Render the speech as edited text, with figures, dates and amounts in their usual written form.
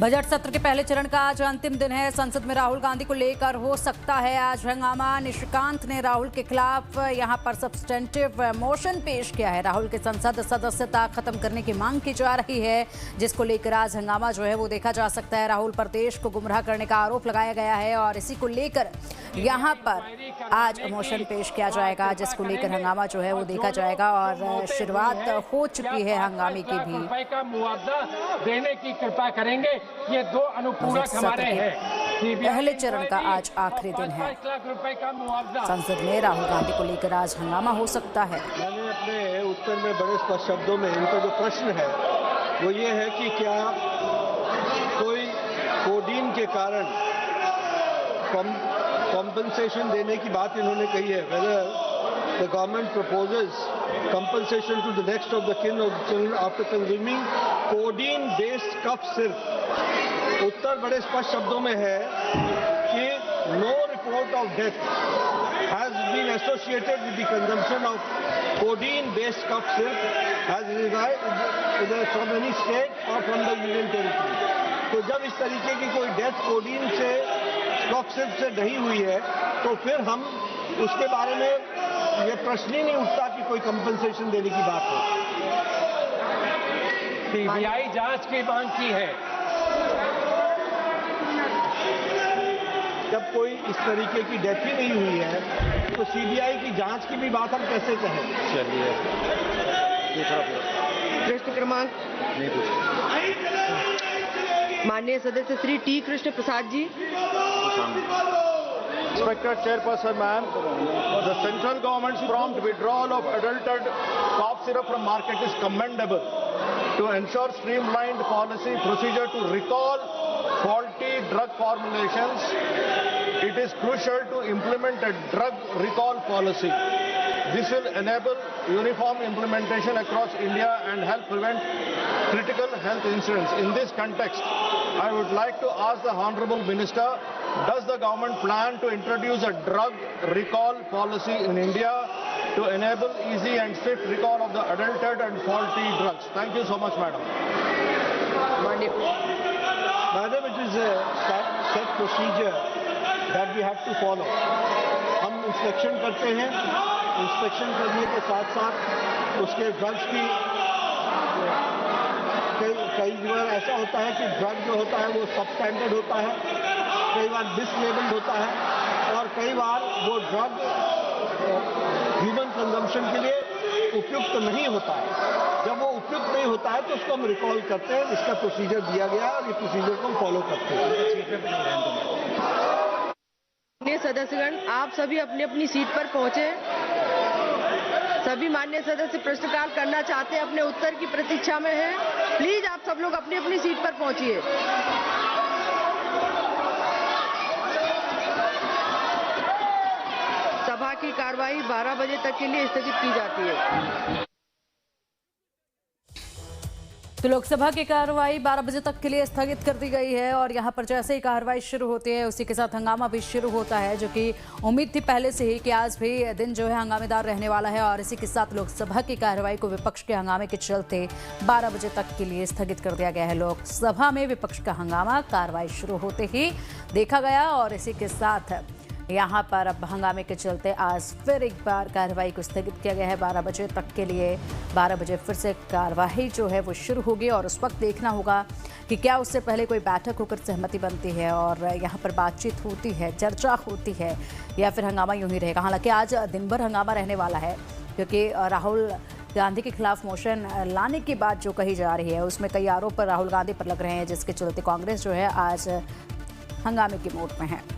Budget सत्र के पहले चरण का आज अंतिम दिन है। संसद में राहुल गांधी को लेकर हो सकता है आज हंगामा। निशिकांत ने राहुल के खिलाफ यहां पर सब्सटेंटिव मोशन पेश किया है। राहुल के संसद सदस्यता खत्म करने की मांग की जा रही है, जिसको लेकर आज हंगामा जो है वो देखा जा सकता है। राहुल पर देश को गुमराह करने का आरोप लगाया गया है और इसी को लेकर यहाँ पर आज मोशन पेश किया जाएगा, जिसको लेकर हंगामा जो है वो देखा जाएगा। और शुरुआत हो चुकी है हंगामे की भी। का मुआवजा देने की कृपा करेंगे। ये दो अनुपूरक हमारे हैं। पहले चरण का आज आखिरी दिन है। 5 लाख रुपए का मुआवजा संसद में राहुल गांधी को लेकर आज हंगामा हो सकता है। मैंने अपने उत्तर में बड़े स्पष्ट शब्दों में इनका जो प्रश्न है वो ये है कि क्या कोई कोडीन के कारण कॉम्पनसेशन देने की बात इन्होंने कही है। Whether the government proposes compensation to the next of the kin of the children after consuming codeine based cough syrup। उत्तर बड़े स्पष्ट शब्दों में है कि no report of death has been associated with the consumption of codeine based cough syrup has resided from any state or from the union territory। तो जब इस तरीके की कोई डेथ कोडीन से कफ सिरप से नहीं हुई है तो फिर हम उसके बारे में ये प्रश्न ही नहीं उठता कि कोई कंपनसेशन देने की बात हो। सीबीआई जांच की मांग की है। जब कोई इस तरीके की डेथ ही नहीं हुई है तो सीबीआई की जांच की भी बात हम कैसे कहें। चलिए प्रश्न क्रमांक नहीं पूछ। माननीय सदस्य Shri T Krishna Prasad ji. Respected Chairperson, ma'am, the central government's prompt withdrawal of adulterated cough syrup from market is commendable. To ensure streamlined policy procedure to recall faulty drug formulations, it is crucial to implement a drug recall policy. This will enable uniform implementation across India and help prevent critical health incidents. In this context, I would like to ask the Honorable Minister, does the government plan to introduce a drug recall policy in India to enable easy and swift recall of the adulterated and faulty drugs? Thank you so much, Madam. Madam, it is a set procedure that we have to follow. हम inspection करते हैं, inspection करने के साथ साथ उसके drugs की कई बार ऐसा होता है कि ड्रग जो होता है वो सब स्टैंडर्ड होता है, कई बार डिसलेबल्ड होता है और कई बार वो ड्रग ह्यूमन कंजम्पशन के लिए उपयुक्त नहीं होता है। जब वो उपयुक्त नहीं होता है तो उसको हम रिकॉल करते हैं। इसका प्रोसीजर दिया गया है और ये प्रोसीजर को हम फॉलो करते हैं। सदस्यगण, आप सभी अपनी अपनी सीट पर पहुंचे। सभी माननीय सदस्य प्रश्नकाल करना चाहते हैं, अपने उत्तर की प्रतीक्षा में हैं। प्लीज आप सब लोग अपनी अपनी सीट पर पहुंचिए। सभा की कार्यवाही 12 बजे तक के लिए स्थगित की जाती है। तो लोकसभा की कार्रवाई 12 बजे तक के लिए स्थगित कर दी गई है और यहां पर जैसे ही कार्रवाई शुरू होती है उसी के साथ हंगामा भी शुरू होता है, जो कि उम्मीद थी पहले से ही कि आज भी दिन जो है हंगामेदार रहने वाला है। और इसी के साथ लोकसभा की कार्रवाई को विपक्ष के हंगामे के चलते 12 बजे तक के लिए स्थगित कर दिया गया है। लोकसभा में विपक्ष का हंगामा कार्रवाई शुरू होते ही देखा गया और इसी के साथ यहाँ पर अब हंगामे के चलते आज फिर एक बार कार्रवाई को स्थगित किया गया है 12 बजे तक के लिए। 12 बजे फिर से कार्रवाई जो है वो शुरू होगी और उस वक्त देखना होगा कि क्या उससे पहले कोई बैठक होकर सहमति बनती है और यहाँ पर बातचीत होती है, चर्चा होती है, या फिर हंगामा यूं ही रहेगा। हालांकि आज दिन भर हंगामा रहने वाला है क्योंकि राहुल गांधी के खिलाफ मोशन लाने की बात जो कही जा रही है उसमें कई आरोप राहुल गांधी पर लग रहे हैं, जिसके चलते कांग्रेस जो है आज हंगामे की मोड में है।